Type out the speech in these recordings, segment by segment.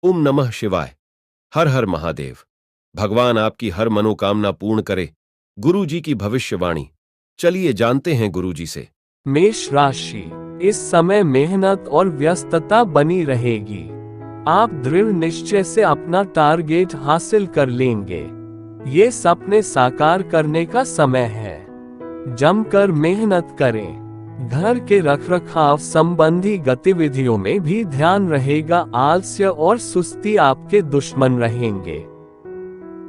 ओम नमः शिवाय। हर हर महादेव। भगवान आपकी हर मनोकामना पूर्ण करे। गुरु जी की भविष्यवाणी। चलिए जानते हैं गुरु जी से। मेष राशि, इस समय मेहनत और व्यस्तता बनी रहेगी। आप दृढ़ निश्चय से अपना टारगेट हासिल कर लेंगे। ये सपने साकार करने का समय है। जमकर मेहनत करें। घर के रखरखाव संबंधी गतिविधियों में भी ध्यान रहेगा। आलस्य और सुस्ती आपके दुश्मन रहेंगे।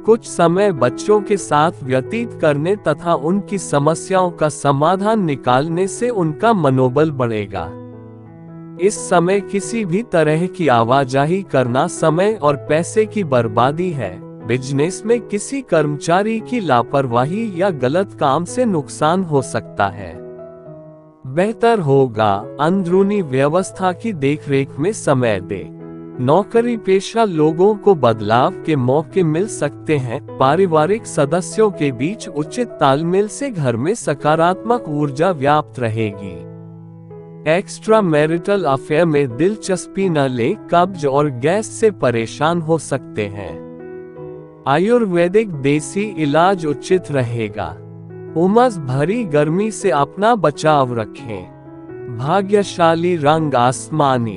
कुछ समय बच्चों के साथ व्यतीत करने तथा उनकी समस्याओं का समाधान निकालने से उनका मनोबल बढ़ेगा। इस समय किसी भी तरह की आवाजाही करना समय और पैसे की बर्बादी है। बिजनेस में किसी कर्मचारी की लापरवाही या गलत काम से नुकसान हो सकता है। बेहतर होगा अंदरूनी व्यवस्था की देखरेख में समय दे। नौकरी पेशा लोगों को बदलाव के मौके मिल सकते हैं। पारिवारिक सदस्यों के बीच उचित तालमेल से घर में सकारात्मक ऊर्जा व्याप्त रहेगी। एक्स्ट्रा मैरिटल अफेयर में दिलचस्पी न ले। कब्ज और गैस से परेशान हो सकते हैं। आयुर्वेदिक देसी इलाज उचित रहेगा। उमस भरी गर्मी से अपना बचाव रखें। भाग्यशाली रंग आसमानी।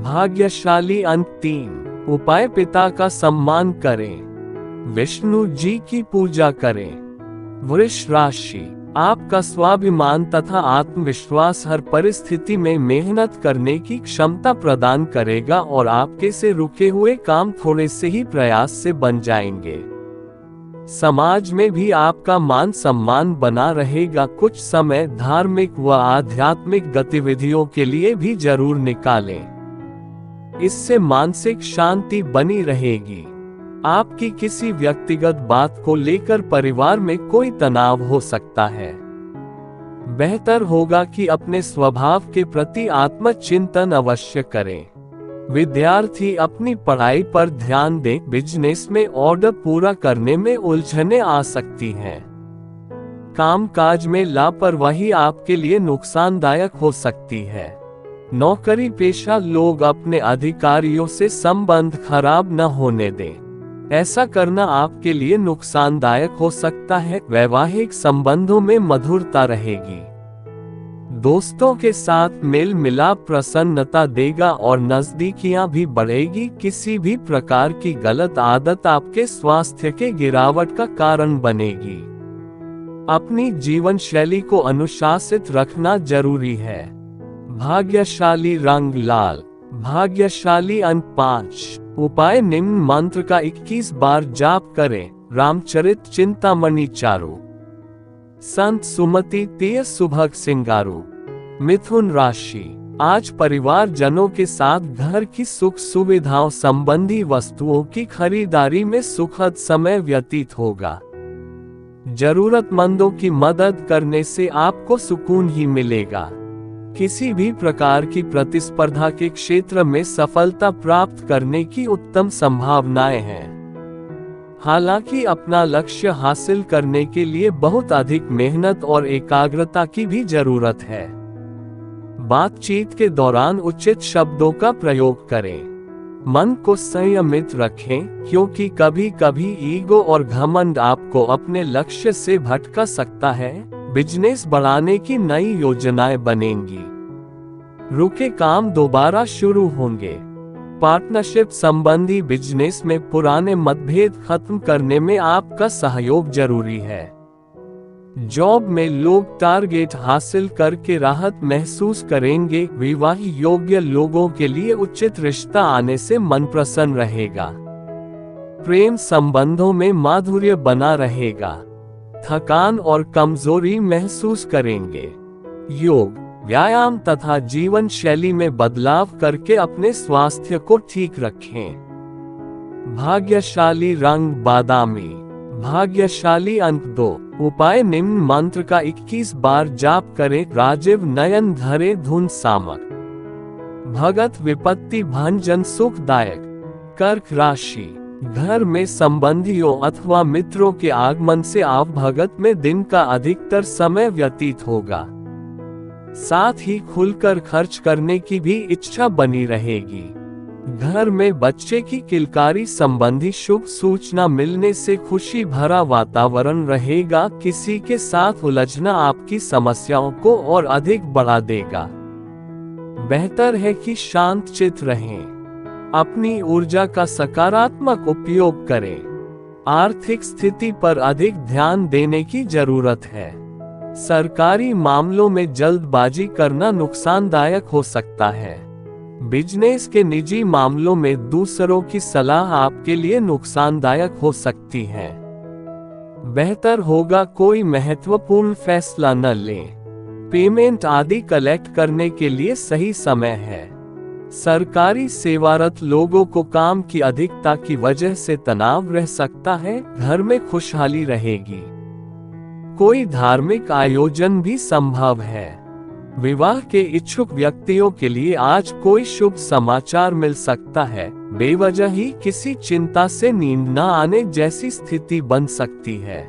भाग्यशाली अंक 3। उपाय पिता का सम्मान करें। विष्णु जी की पूजा करें। वृष राशि, आपका स्वाभिमान तथा आत्मविश्वास हर परिस्थिति में मेहनत करने की क्षमता प्रदान करेगा और आपके से रुके हुए काम थोड़े से ही प्रयास से बन जाएंगे। समाज में भी आपका मान सम्मान बना रहेगा। कुछ समय धार्मिक व आध्यात्मिक गतिविधियों के लिए भी जरूर निकालें। इससे मानसिक शांति बनी रहेगी। आपकी किसी व्यक्तिगत बात को लेकर परिवार में कोई तनाव हो सकता है। बेहतर होगा कि अपने स्वभाव के प्रति आत्मचिंतन अवश्य करें। विद्यार्थी अपनी पढ़ाई पर ध्यान दें। बिजनेस में ऑर्डर पूरा करने में उलझने आ सकती हैं। कामकाज में लापरवाही आपके लिए नुकसानदायक हो सकती है। नौकरी पेशा लोग अपने अधिकारियों से संबंध खराब न होने दें। ऐसा करना आपके लिए नुकसानदायक हो सकता है। वैवाहिक संबंधों में मधुरता रहेगी। दोस्तों के साथ मेल मिलाप प्रसन्नता देगा और नजदीकियां भी बढ़ेगी। किसी भी प्रकार की गलत आदत आपके स्वास्थ्य के गिरावट का कारण बनेगी। अपनी जीवन शैली को अनुशासित रखना जरूरी है। भाग्यशाली रंग लाल। भाग्यशाली अंक 5। उपाय निम्न मंत्र का 21 बार जाप करें। रामचरित चिंतामणि चारु। संत सुमति तेय सुभग सिंगारू। मिथुन राशि, आज परिवार जनों के साथ घर की सुख सुविधाओं संबंधी वस्तुओं की खरीदारी में सुखद समय व्यतीत होगा। जरूरतमंदों की मदद करने से आपको सुकून ही मिलेगा। किसी भी प्रकार की प्रतिस्पर्धा के क्षेत्र में सफलता प्राप्त करने की उत्तम संभावनाएं हैं। हालांकि अपना लक्ष्य हासिल करने के लिए बहुत अधिक मेहनत और एकाग्रता की भी जरूरत है। बातचीत के दौरान उचित शब्दों का प्रयोग करें। मन को संयमित रखें, क्योंकि कभी कभी ईगो और घमंड आपको अपने लक्ष्य से भटका सकता है। बिजनेस बढ़ाने की नई योजनाएं बनेंगी। रुके काम दोबारा शुरू होंगे। पार्टनरशिप संबंधी बिजनेस में पुराने मतभेद खत्म करने में आपका सहयोग जरूरी है। जॉब में लोग टारगेट हासिल करके राहत महसूस करेंगे। विवाह योग्य लोगों के लिए उचित रिश्ता आने से मन प्रसन्न रहेगा। प्रेम संबंधों में माधुर्य बना रहेगा। थकान और कमजोरी महसूस करेंगे। योग, व्यायाम तथा जीवन शैली में बदलाव करके अपने स्वास्थ्य को ठीक रखें। भाग्यशाली रंग बादामी। भाग्यशाली अंक 2। उपाय निम्न मंत्र का 21 बार जाप करें। राजीव नयन धरे धुन सामक। भगत विपत्ति भंजन सुखदायक। कर्क राशि, घर में संबंधियों अथवा मित्रों के आगमन से आप भगत में दिन का अधिकतर समय व्यतीत होगा। साथ ही खुलकर खर्च करने की भी इच्छा बनी रहेगी। घर में बच्चे की किलकारी संबंधी शुभ सूचना मिलने से खुशी भरा वातावरण रहेगा। किसी के साथ उलझना आपकी समस्याओं को और अधिक बढ़ा देगा। बेहतर है कि शांत चित्त रहें। अपनी ऊर्जा का सकारात्मक उपयोग करें। आर्थिक स्थिति पर अधिक ध्यान देने की जरूरत है। सरकारी मामलों में जल्दबाजी करना नुकसानदायक हो सकता है। बिजनेस के निजी मामलों में दूसरों की सलाह आपके लिए नुकसानदायक हो सकती है। बेहतर होगा कोई महत्वपूर्ण फैसला न लें। पेमेंट आदि कलेक्ट करने के लिए सही समय है। सरकारी सेवारत लोगों को काम की अधिकता की वजह से तनाव रह सकता है। घर में खुशहाली रहेगी। कोई धार्मिक आयोजन भी संभव है। विवाह के इच्छुक व्यक्तियों के लिए आज कोई शुभ समाचार मिल सकता है। बेवजह ही किसी चिंता से नींद न आने जैसी स्थिति बन सकती है।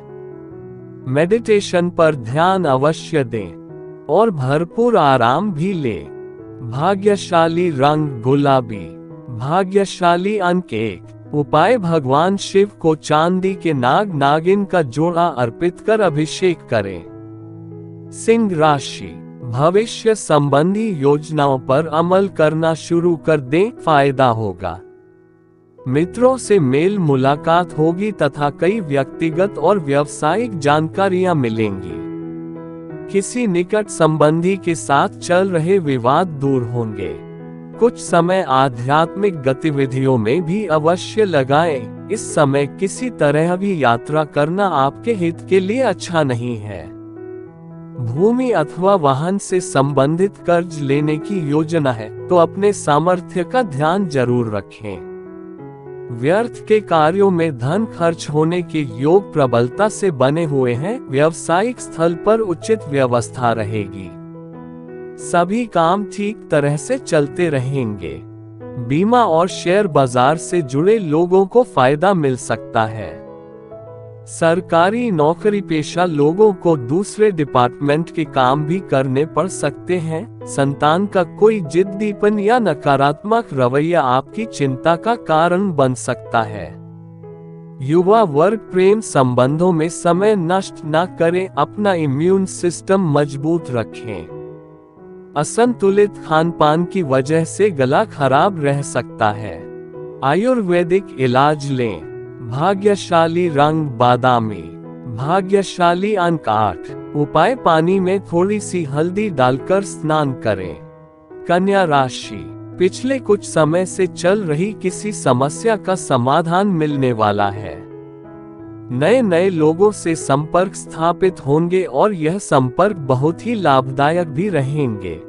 मेडिटेशन पर ध्यान अवश्य दें और भरपूर आराम भी लें। भाग्यशाली रंग गुलाबी। भाग्यशाली अंक 1। उपाय भगवान शिव को चांदी के नाग नागिन का जोड़ा अर्पित कर अभिषेक करें। सिंह राशि। भविष्य संबंधी योजनाओं पर अमल करना शुरू कर दें, फायदा होगा। मित्रों से मेल मुलाकात होगी तथा कई व्यक्तिगत और व्यावसायिक जानकारियां मिलेंगी। किसी निकट संबंधी के साथ चल रहे विवाद दूर होंगे। कुछ समय आध्यात्मिक गतिविधियों में भी अवश्य लगाएं। इस समय किसी तरह भी यात्रा करना आपके हित के लिए अच्छा नहीं है। भूमि अथवा वाहन से संबंधित कर्ज लेने की योजना है तो अपने सामर्थ्य का ध्यान जरूर रखें। व्यर्थ के कार्यों में धन खर्च होने के योग प्रबलता से बने हुए हैं। व्यावसायिक स्थल पर उचित व्यवस्था रहेगी। सभी काम ठीक तरह से चलते रहेंगे। बीमा और शेयर बाजार से जुड़े लोगों को फायदा मिल सकता है। सरकारी नौकरी पेशा लोगों को दूसरे डिपार्टमेंट के काम भी करने पड़ सकते हैं। संतान का कोई जिद्दीपन या नकारात्मक रवैया आपकी चिंता का कारण बन सकता है। युवा वर्ग प्रेम संबंधों में समय नष्ट न करें, अपना इम्यून सिस्टम मजबूत रखें। असंतुलित खानपान की वजह से गला खराब रह सकता है। आयुर्वेदिक इलाज लें। भाग्यशाली रंग बादामी। भाग्यशाली अंक 8। उपाय पानी में थोड़ी सी हल्दी डालकर स्नान करें। कन्या राशि। पिछले कुछ समय से चल रही किसी समस्या का समाधान मिलने वाला है। नए नए लोगों से संपर्क स्थापित होंगे और यह संपर्क बहुत ही लाभदायक भी रहेंगे।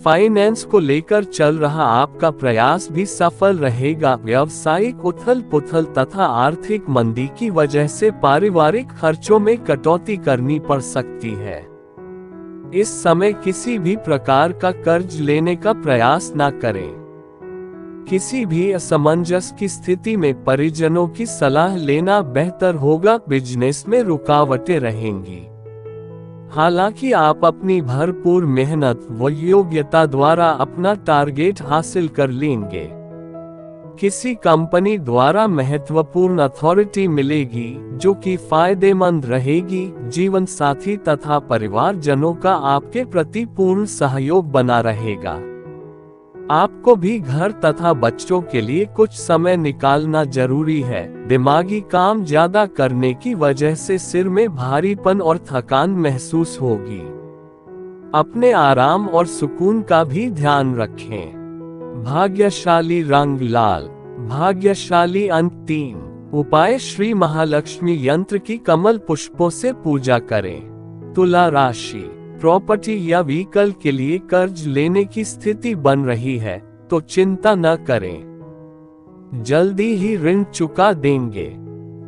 फाइनेंस को लेकर चल रहा आपका प्रयास भी सफल रहेगा। व्यावसायिक उथल पुथल तथा आर्थिक मंदी की वजह से पारिवारिक खर्चों में कटौती करनी पड़ सकती है। इस समय किसी भी प्रकार का कर्ज लेने का प्रयास न करें। किसी भी असमंजस की स्थिति में परिजनों की सलाह लेना बेहतर होगा। बिजनेस में रुकावटें रहेंगी। हालांकि आप अपनी भरपूर मेहनत व योग्यता द्वारा अपना टारगेट हासिल कर लेंगे। किसी कंपनी द्वारा महत्वपूर्ण अथॉरिटी मिलेगी जो कि फायदेमंद रहेगी। जीवन साथी तथा परिवारजनों का आपके प्रति पूर्ण सहयोग बना रहेगा। आपको भी घर तथा बच्चों के लिए कुछ समय निकालना जरूरी है। दिमागी काम ज्यादा करने की वजह से सिर में भारीपन और थकान महसूस होगी। अपने आराम और सुकून का भी ध्यान रखें। भाग्यशाली रंग लाल। भाग्यशाली अंक 3। उपाय श्री महालक्ष्मी यंत्र की कमल पुष्पों से पूजा करें। तुला राशि। प्रॉपर्टी या व्हीकल के लिए कर्ज लेने की स्थिति बन रही है तो चिंता न करें। जल्दी ही ऋण चुका देंगे।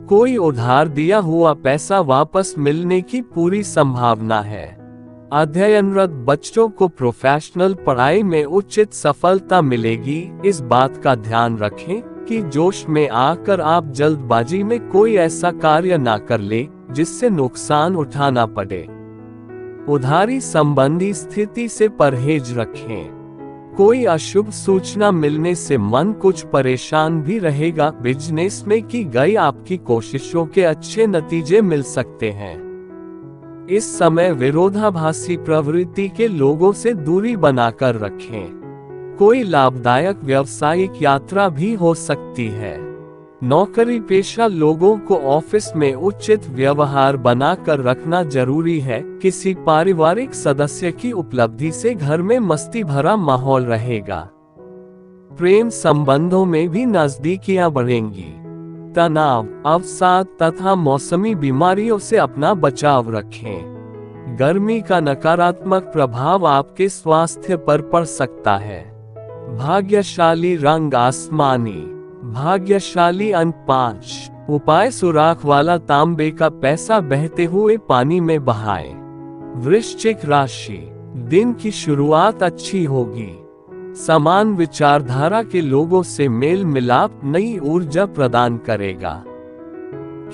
कोई उधार दिया हुआ पैसा वापस मिलने की पूरी संभावना है। अध्ययनरत बच्चों को प्रोफेशनल पढ़ाई में उचित सफलता मिलेगी। इस बात का ध्यान रखें कि जोश में आकर आप जल्दबाजी में कोई ऐसा कार्य ना कर ले जिससे नुकसान उठाना पड़े। उधारी संबंधी स्थिति से परहेज रखें। कोई अशुभ सूचना मिलने से मन कुछ परेशान भी रहेगा। बिजनेस में की गई आपकी कोशिशों के अच्छे नतीजे मिल सकते हैं। इस समय विरोधाभासी प्रवृत्ति के लोगों से दूरी बनाकर रखें। कोई लाभदायक व्यावसायिक यात्रा भी हो सकती है। नौकरी पेशा लोगों को ऑफिस में उचित व्यवहार बनाकर रखना जरूरी है। किसी पारिवारिक सदस्य की उपलब्धि से घर में मस्ती भरा माहौल रहेगा। प्रेम संबंधों में भी नजदीकियां बढ़ेंगी। तनाव, अवसाद तथा मौसमी बीमारियों से अपना बचाव रखें। गर्मी का नकारात्मक प्रभाव आपके स्वास्थ्य पर पड़ सकता है। भाग्यशाली रंग आसमानी। भाग्यशाली अंक 5। उपाय सुराख वाला तांबे का पैसा बहते हुए पानी में बहाएं। वृश्चिक राशि, दिन की शुरुआत अच्छी होगी। समान विचारधारा के लोगों से मेल मिलाप नई ऊर्जा प्रदान करेगा।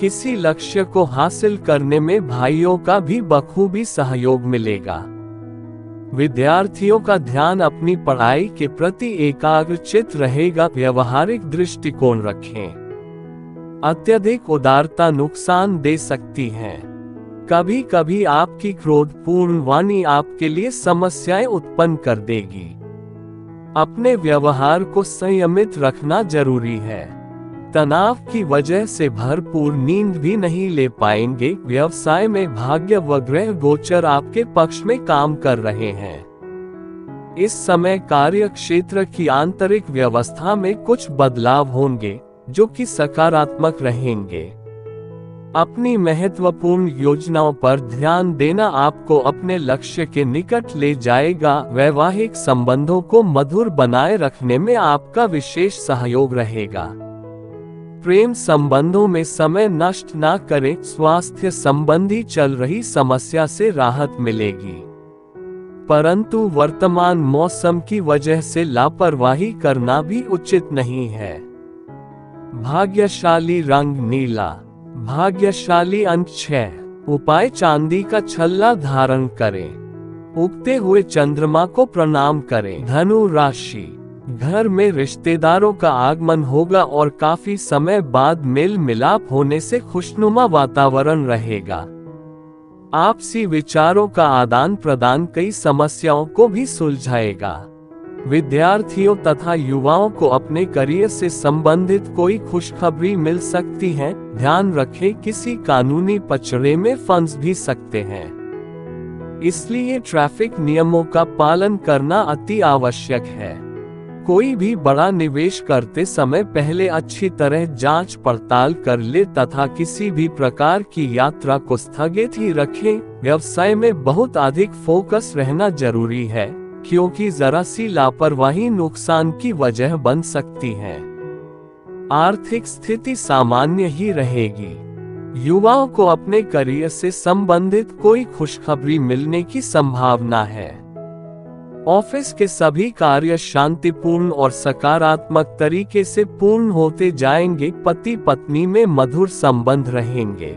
किसी लक्ष्य को हासिल करने में भाइयों का भी बखूबी सहयोग मिलेगा। विद्यार्थियों का ध्यान अपनी पढ़ाई के प्रति एकाग्रचित रहेगा। व्यवहारिक दृष्टिकोण रखें। अत्यधिक उदारता नुकसान दे सकती है। कभी कभी आपकी क्रोधपूर्ण वाणी आपके लिए समस्याएं उत्पन्न कर देगी। अपने व्यवहार को संयमित रखना जरूरी है। तनाव की वजह से भरपूर नींद भी नहीं ले पाएंगे। व्यवसाय में भाग्य व ग्रह गोचर आपके पक्ष में काम कर रहे हैं। इस समय कार्य क्षेत्र की आंतरिक व्यवस्था में कुछ बदलाव होंगे जो कि सकारात्मक रहेंगे। अपनी महत्वपूर्ण योजनाओं पर ध्यान देना आपको अपने लक्ष्य के निकट ले जाएगा। वैवाहिक संबंधों को मधुर बनाए रखने में आपका विशेष सहयोग रहेगा। प्रेम संबंधों में समय नष्ट ना करें। स्वास्थ्य संबंधी चल रही समस्या से राहत मिलेगी, परंतु वर्तमान मौसम की वजह से लापरवाही करना भी उचित नहीं है। भाग्यशाली रंग नीला। भाग्यशाली अंक 6। उपाय चांदी का छल्ला धारण करें। उगते हुए चंद्रमा को प्रणाम करें। धनु राशि, घर में रिश्तेदारों का आगमन होगा और काफी समय बाद मेल मिलाप होने से खुशनुमा वातावरण रहेगा। आपसी विचारों का आदान प्रदान कई समस्याओं को भी सुलझाएगा। विद्यार्थियों तथा युवाओं को अपने करियर से संबंधित कोई खुशखबरी मिल सकती है। ध्यान रखें, किसी कानूनी पचड़े में फंस भी सकते हैं, इसलिए ट्रैफिक नियमों का पालन करना अति आवश्यक है। कोई भी बड़ा निवेश करते समय पहले अच्छी तरह जांच पड़ताल कर ले तथा किसी भी प्रकार की यात्रा को स्थगित ही रखें। व्यवसाय में बहुत अधिक फोकस रहना जरूरी है, क्योंकि जरा सी लापरवाही नुकसान की वजह बन सकती है। आर्थिक स्थिति सामान्य ही रहेगी। युवाओं को अपने करियर से संबंधित कोई खुशखबरी मिलने की संभावना है। ऑफिस के सभी कार्य शांतिपूर्ण और सकारात्मक तरीके से पूर्ण होते जाएंगे। पति पत्नी में मधुर संबंध रहेंगे।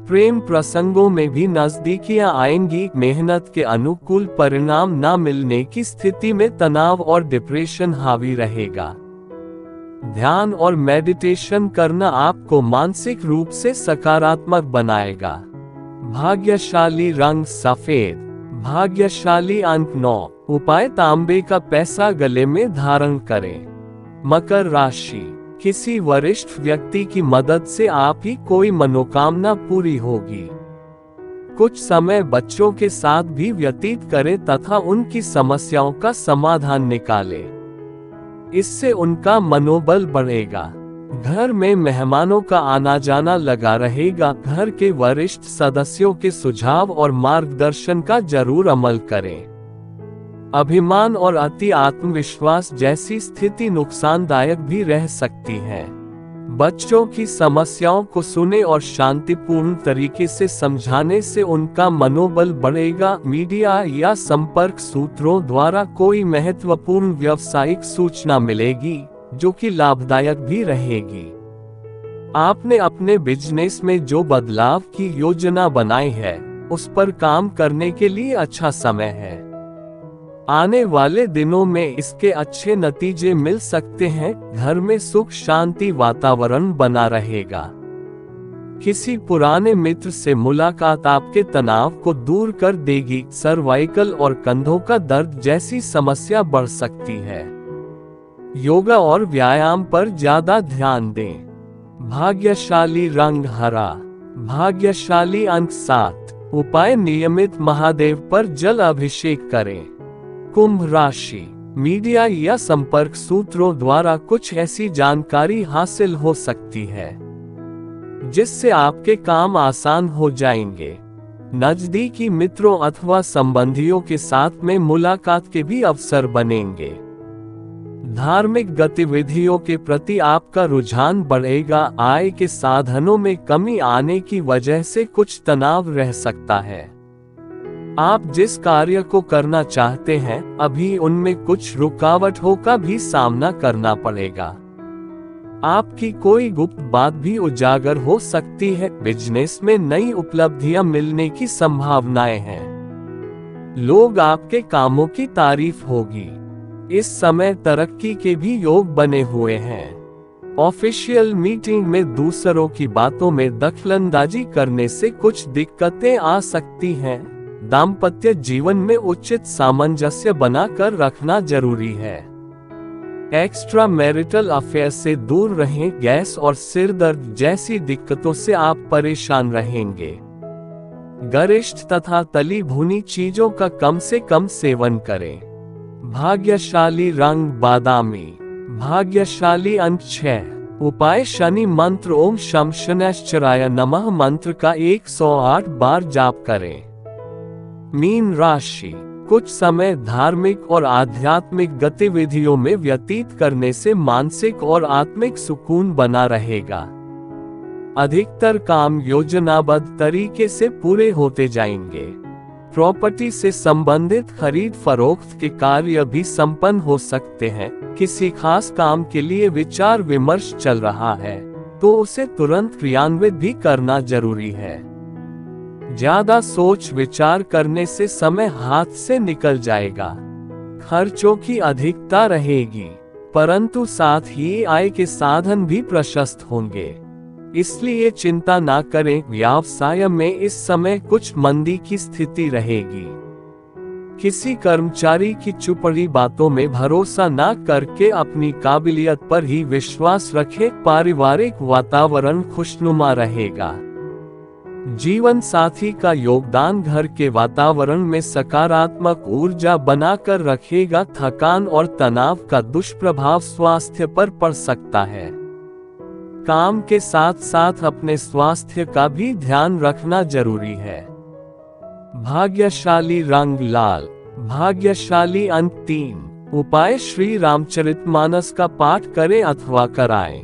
प्रेम प्रसंगों में भी नजदीकियां आएंगी। मेहनत के अनुकूल परिणाम न मिलने की स्थिति में तनाव और डिप्रेशन हावी रहेगा। ध्यान और मेडिटेशन करना आपको मानसिक रूप से सकारात्मक बनाएगा। भाग्यशाली रंग सफेद। भाग्यशाली अंक 9। उपाय तांबे का पैसा गले में धारण करें। मकर राशि, किसी वरिष्ठ व्यक्ति की मदद से आप ही कोई मनोकामना पूरी होगी। कुछ समय बच्चों के साथ भी व्यतीत करें तथा उनकी समस्याओं का समाधान निकालें। इससे उनका मनोबल बढ़ेगा। घर में मेहमानों का आना जाना लगा रहेगा। घर के वरिष्ठ सदस्यों के सुझाव और मार्गदर्शन का जरूर अमल करें। अभिमान और अति आत्मविश्वास जैसी स्थिति नुकसानदायक भी रह सकती है। बच्चों की समस्याओं को सुने और शांतिपूर्ण तरीके से समझाने से उनका मनोबल बढ़ेगा। मीडिया या संपर्क सूत्रों द्वारा कोई महत्वपूर्ण व्यावसायिक सूचना मिलेगी जो कि लाभदायक भी रहेगी। आपने अपने बिजनेस में जो बदलाव की योजना बनाई है उस पर काम करने के लिए अच्छा समय है। आने वाले दिनों में इसके अच्छे नतीजे मिल सकते हैं। घर में सुख शांति वातावरण बना रहेगा। किसी पुराने मित्र से मुलाकात आपके तनाव को दूर कर देगी। सर्वाइकल और कंधों का दर्द जैसी समस्या बढ़ सकती है। योगा और व्यायाम पर ज्यादा ध्यान दें। भाग्यशाली रंग हरा, भाग्यशाली अंक 7। उपाय नियमित महादेव पर जल अभिषेक करें। कुंभ राशि, मीडिया या संपर्क सूत्रों द्वारा कुछ ऐसी जानकारी हासिल हो सकती है जिससे आपके काम आसान हो जाएंगे। नजदीकी मित्रों अथवा संबंधियों के साथ में मुलाकात के भी अवसर बनेंगे। धार्मिक गतिविधियों के प्रति आपका रुझान बढ़ेगा। आय के साधनों में कमी आने की वजह से कुछ तनाव रह सकता है। आप जिस कार्य को करना चाहते हैं अभी उनमें कुछ रुकावटों का भी सामना करना पड़ेगा। आपकी कोई गुप्त बात भी उजागर हो सकती है। बिजनेस में नई उपलब्धियां मिलने की संभावनाएं हैं। लोग आपके कामों की तारीफ होगी। इस समय तरक्की के भी योग बने हुए हैं। ऑफिशियल मीटिंग में दूसरों की बातों में दखलंदाजी करने से कुछ दिक्कतें आ सकती हैं। दाम्पत्य जीवन में उचित सामंजस्य बनाकर रखना जरूरी है। एक्स्ट्रा मैरिटल अफेयर से दूर रहें। गैस और सिर दर्द जैसी दिक्कतों से आप परेशान रहेंगे। गरिष्ठ तथा तली भुनी चीजों का कम से कम सेवन करें। भाग्यशाली रंग बादामी, भाग्यशाली अंक 6। उपाय शनि मंत्र ओम शम शनैश्चराय नमः मंत्र का 108 बार जाप करें। मीन राशि, कुछ समय धार्मिक और आध्यात्मिक गतिविधियों में व्यतीत करने से मानसिक और आत्मिक सुकून बना रहेगा। अधिकतर काम योजनाबद्ध तरीके से पूरे होते जाएंगे। प्रॉपर्टी से संबंधित खरीद फरोख्त के कार्य भी संपन्न हो सकते हैं। किसी खास काम के लिए विचार विमर्श चल रहा है तो उसे तुरंत क्रियान्वित भी करना जरूरी है। ज्यादा सोच विचार करने से समय हाथ से निकल जाएगा। खर्चों की अधिकता रहेगी परंतु साथ ही आय के साधन भी प्रशस्त होंगे, इसलिए चिंता ना करें। व्यवसाय में इस समय कुछ मंदी की स्थिति रहेगी। किसी कर्मचारी की चुपड़ी बातों में भरोसा ना करके अपनी काबिलियत पर ही विश्वास रखें। पारिवारिक वातावरण खुशनुमा रहेगा। जीवन साथी का योगदान घर के वातावरण में सकारात्मक ऊर्जा बनाकर रखेगा। थकान और तनाव का दुष्प्रभाव स्वास्थ्य पर पड़ सकता है। काम के साथ साथ अपने स्वास्थ्य का भी ध्यान रखना जरूरी है। भाग्यशाली रंग लाल, भाग्यशाली अंक 3। उपाय श्री रामचरितमानस का पाठ करें अथवा कराएं।